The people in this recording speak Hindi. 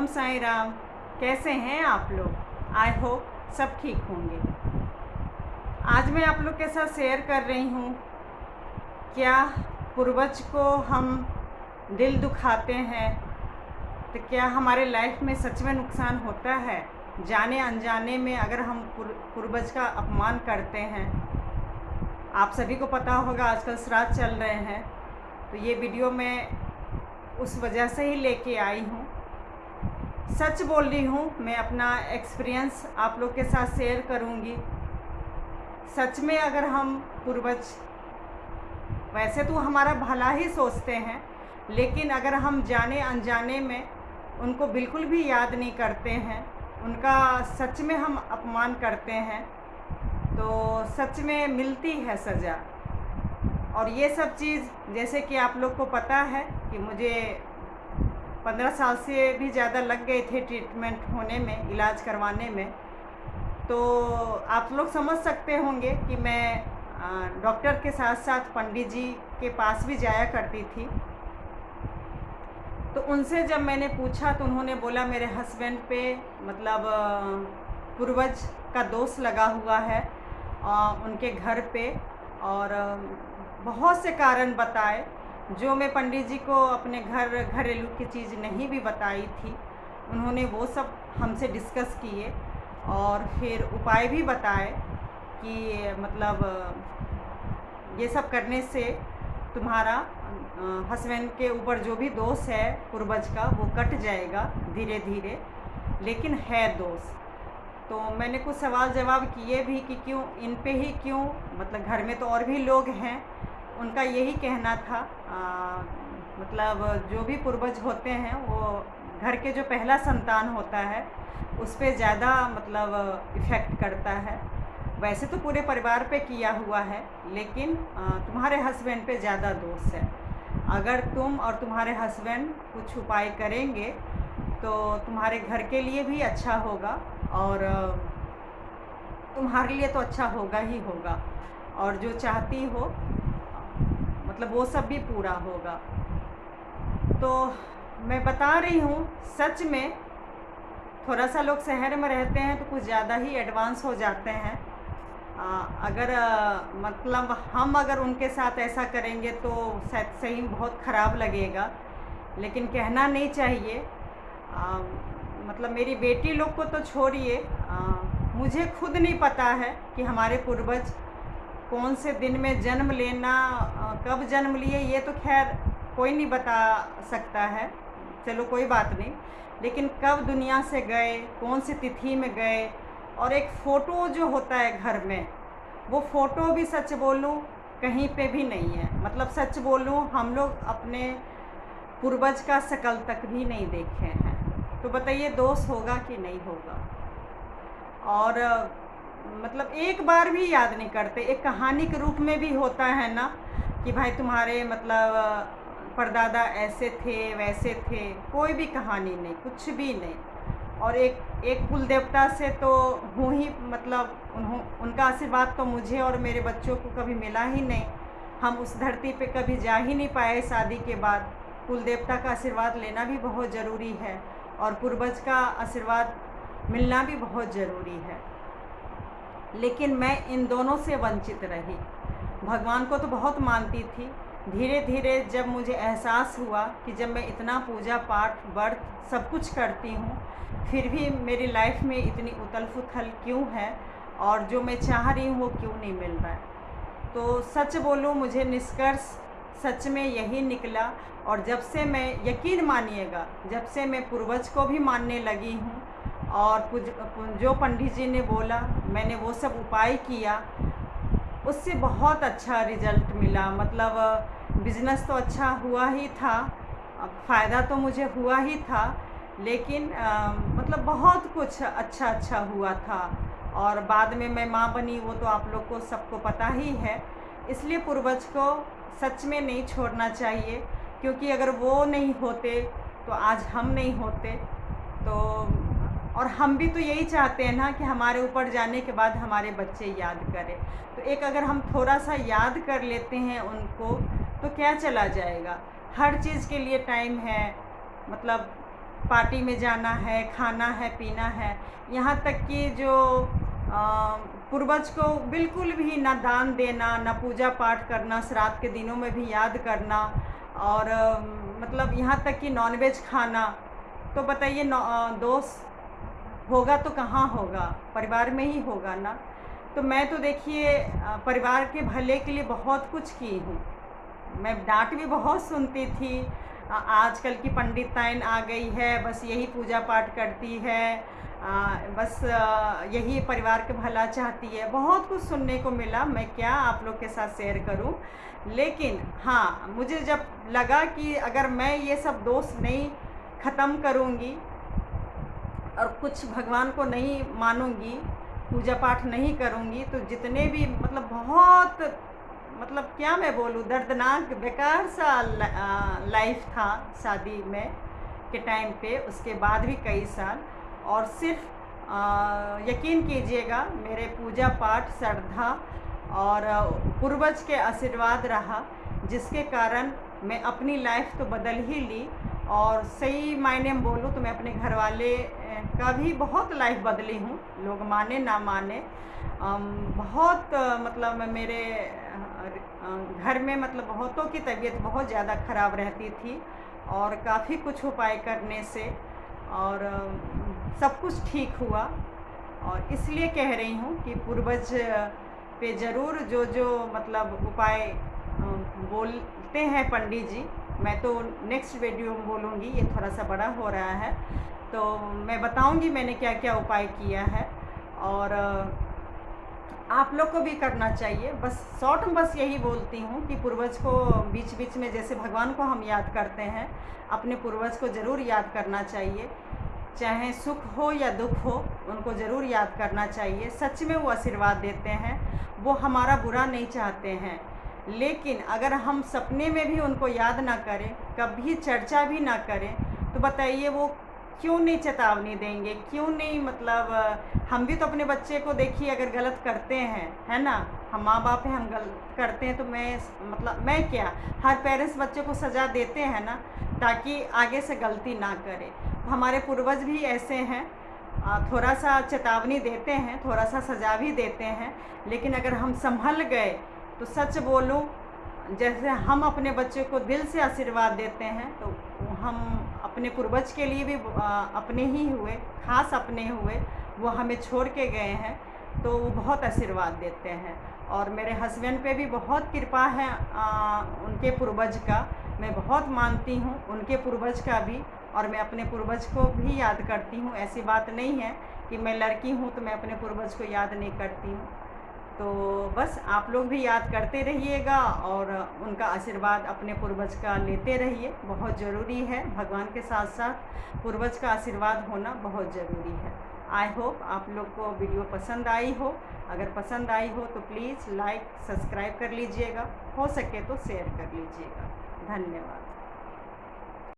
ओम साई राम। कैसे हैं आप लोग? आई होप सब ठीक होंगे। आज मैं आप लोग के साथ शेयर कर रही हूँ, क्या पूर्वज को हम दिल दुखाते हैं तो क्या हमारे लाइफ में सच में नुकसान होता है? जाने अनजाने में अगर हम पूर्वज का अपमान करते हैं। आप सभी को पता होगा आजकल श्राद्ध चल रहे हैं, तो ये वीडियो मैं उस वजह से ही लेके आई हूँ। सच बोल रही हूँ, मैं अपना एक्सपीरियंस आप लोग के साथ शेयर करूँगी। सच में अगर हम पूर्वज, वैसे तो हमारा भला ही सोचते हैं, लेकिन अगर हम जाने अनजाने में उनको बिल्कुल भी याद नहीं करते हैं, उनका सच में हम अपमान करते हैं, तो सच में मिलती है सज़ा। और ये सब चीज़, जैसे कि आप लोग को पता है कि मुझे 15 साल से भी ज़्यादा लग गए थे ट्रीटमेंट होने में, इलाज करवाने में। तो आप लोग समझ सकते होंगे कि मैं डॉक्टर के साथ साथ पंडित जी के पास भी जाया करती थी। तो उनसे जब मैंने पूछा तो उन्होंने बोला मेरे हस्बैंड पे मतलब पूर्वज का दोष लगा हुआ है उनके घर पे, और बहुत से कारण बताए जो मैं पंडित जी को अपने घरेलू की चीज़ नहीं भी बताई थी। उन्होंने वो सब हमसे डिस्कस किए और फिर उपाय भी बताए कि मतलब ये सब करने से तुम्हारा हस्बैंड के ऊपर जो भी दोष है पूर्वज का, वो कट जाएगा धीरे धीरे, लेकिन है दोष। तो मैंने कुछ सवाल जवाब किए भी कि क्यों इन पे ही क्यों, मतलब घर में तो और भी लोग हैं। उनका यही कहना था मतलब जो भी पूर्वज होते हैं वो घर के जो पहला संतान होता है उस पे ज़्यादा मतलब इफ़ेक्ट करता है। वैसे तो पूरे परिवार पे किया हुआ है, लेकिन तुम्हारे हस्बैंड पे ज़्यादा दोष है। अगर तुम और तुम्हारे हस्बैंड कुछ उपाय करेंगे तो तुम्हारे घर के लिए भी अच्छा होगा और तुम्हारे लिए तो अच्छा होगा ही होगा, और जो चाहती हो मतलब वो सब भी पूरा होगा। तो मैं बता रही हूँ, सच में थोड़ा सा लोग शहर में रहते हैं तो कुछ ज़्यादा ही एडवांस हो जाते हैं। अगर मतलब हम अगर उनके साथ ऐसा करेंगे तो शायद सही बहुत ख़राब लगेगा, लेकिन कहना नहीं चाहिए। मतलब मेरी बेटी लोग को तो छोड़िए, मुझे खुद नहीं पता है कि हमारे पूर्वज कौन से दिन में जन्म लेना, कब जन्म लिए, ये तो खैर कोई नहीं बता सकता है, चलो कोई बात नहीं। लेकिन कब दुनिया से गए, कौन सी तिथि में गए, और एक फ़ोटो जो होता है घर में, वो फ़ोटो भी सच बोलूँ कहीं पे भी नहीं है। मतलब सच बोलूँ, हम लोग अपने पूर्वज का शकल तक भी नहीं देखे हैं, तो बताइए दोष होगा कि नहीं होगा। और मतलब एक बार भी याद नहीं करते। एक कहानी के रूप में भी होता है ना कि भाई तुम्हारे मतलब परदादा ऐसे थे वैसे थे, कोई भी कहानी नहीं, कुछ भी नहीं। और एक कुल देवता से तो हूँ ही, मतलब उनका आशीर्वाद तो मुझे और मेरे बच्चों को कभी मिला ही नहीं। हम उस धरती पे कभी जा ही नहीं पाए शादी के बाद। कुल देवता का आशीर्वाद लेना भी बहुत ज़रूरी है और पूर्वज का आशीर्वाद मिलना भी बहुत ज़रूरी है, लेकिन मैं इन दोनों से वंचित रही। भगवान को तो बहुत मानती थी। धीरे धीरे जब मुझे एहसास हुआ कि जब मैं इतना पूजा पाठ व्रत सब कुछ करती हूँ, फिर भी मेरी लाइफ में इतनी उथल पुथल क्यों है और जो मैं चाह रही हूँ वो क्यों नहीं मिल रहा है। तो सच बोलूँ, मुझे निष्कर्ष सच में यही निकला। और जब से मैं, यकीन मानिएगा, जब से मैं पूर्वज को भी मानने लगी हूँ और जो पंडित जी ने बोला मैंने वो सब उपाय किया, उससे बहुत अच्छा रिज़ल्ट मिला। मतलब बिज़नेस तो अच्छा हुआ ही था, फ़ायदा तो मुझे हुआ ही था, लेकिन मतलब बहुत कुछ अच्छा हुआ था। और बाद में मैं माँ बनी, वो तो आप लोग को सबको पता ही है। इसलिए पूर्वज को सच में नहीं छोड़ना चाहिए, क्योंकि अगर वो नहीं होते तो आज हम नहीं होते। तो और हम भी तो यही चाहते हैं ना कि हमारे ऊपर जाने के बाद हमारे बच्चे याद करें। तो एक अगर हम थोड़ा सा याद कर लेते हैं उनको तो क्या चला जाएगा। हर चीज़ के लिए टाइम है। मतलब पार्टी में जाना है, खाना है, पीना है। यहाँ तक कि जो पूर्वज को बिल्कुल भी ना दान देना, ना पूजा पाठ करना, श्राद्ध के दिनों में भी याद करना, और मतलब यहाँ तक कि नॉनवेज खाना। तो बताइए दोष होगा तो कहाँ होगा, परिवार में ही होगा ना। तो मैं तो देखिए परिवार के भले के लिए बहुत कुछ की हूँ। मैं डांट भी बहुत सुनती थी, आजकल की पंडिताइन आ गई है, बस यही पूजा पाठ करती है, बस यही परिवार के भला चाहती है। बहुत कुछ सुनने को मिला, मैं क्या आप लोग के साथ शेयर करूं। लेकिन हाँ, मुझे जब लगा कि अगर मैं ये सब दोष नहीं ख़त्म करूंगी और कुछ भगवान को नहीं मानूंगी, पूजा पाठ नहीं करूंगी, तो जितने भी मतलब बहुत मतलब क्या मैं बोलूँ, दर्दनाक बेकार सा लाइफ था शादी में के टाइम पे, उसके बाद भी कई साल। और सिर्फ यकीन कीजिएगा, मेरे पूजा पाठ, श्रद्धा और पूर्वज के आशीर्वाद रहा, जिसके कारण मैं अपनी लाइफ तो बदल ही ली। और सही मायने में बोलूँ तो मैं अपने घर वाले का भी बहुत लाइफ बदली हूँ, लोग माने ना माने। बहुत मतलब मेरे घर में मतलब बहुतों की तबीयत बहुत ज़्यादा ख़राब रहती थी, और काफ़ी कुछ उपाय करने से और सब कुछ ठीक हुआ। और इसलिए कह रही हूँ कि पूर्वज पे ज़रूर जो जो मतलब उपाय बोलते हैं पंडित जी, मैं तो नेक्स्ट वीडियो में बोलूँगी, ये थोड़ा सा बड़ा हो रहा है तो मैं बताऊँगी मैंने क्या क्या उपाय किया है। और आप लोग को भी करना चाहिए। बस शॉर्ट में बस यही बोलती हूँ कि पूर्वज को बीच बीच में, जैसे भगवान को हम याद करते हैं, अपने पूर्वज को ज़रूर याद करना चाहिए। चाहे सुख हो या दुख हो, उनको ज़रूर याद करना चाहिए। सच में वो आशीर्वाद देते हैं, वो हमारा बुरा नहीं चाहते हैं। लेकिन अगर हम सपने में भी उनको याद ना करें, कभी चर्चा भी ना करें, तो बताइए वो क्यों नहीं चेतावनी देंगे, क्यों नहीं। मतलब हम भी तो अपने बच्चे को देखिए अगर गलत करते हैं, है ना, हम माँ बाप हैं, हम गलत करते हैं तो मैं क्या, हर पेरेंट्स बच्चे को सज़ा देते हैं ना, ताकि आगे से गलती ना करे। तो हमारे पूर्वज भी ऐसे हैं, थोड़ा सा चेतावनी देते हैं, थोड़ा सा सज़ा भी देते हैं, लेकिन अगर हम संभल गए तो सच बोलूँ, जैसे हम अपने बच्चे को दिल से आशीर्वाद देते हैं, तो हम अपने पूर्वज के लिए भी अपने ही हुए, खास अपने हुए, वो हमें छोड़ के गए हैं, तो वो बहुत आशीर्वाद देते हैं। और मेरे हस्बैंड पे भी बहुत कृपा है उनके पूर्वज का, मैं बहुत मानती हूँ उनके पूर्वज का भी, और मैं अपने पूर्वज को भी याद करती हूँ। ऐसी बात नहीं है कि मैं लड़की हूँ तो मैं अपने पूर्वज को याद नहीं करती हूँ। तो बस आप लोग भी याद करते रहिएगा और उनका आशीर्वाद अपने पूर्वज का लेते रहिए, बहुत ज़रूरी है। भगवान के साथ साथ पूर्वज का आशीर्वाद होना बहुत ज़रूरी है। आई होप आप लोग को वीडियो पसंद आई हो। अगर पसंद आई हो तो प्लीज़ लाइक सब्सक्राइब कर लीजिएगा, हो सके तो शेयर कर लीजिएगा। धन्यवाद।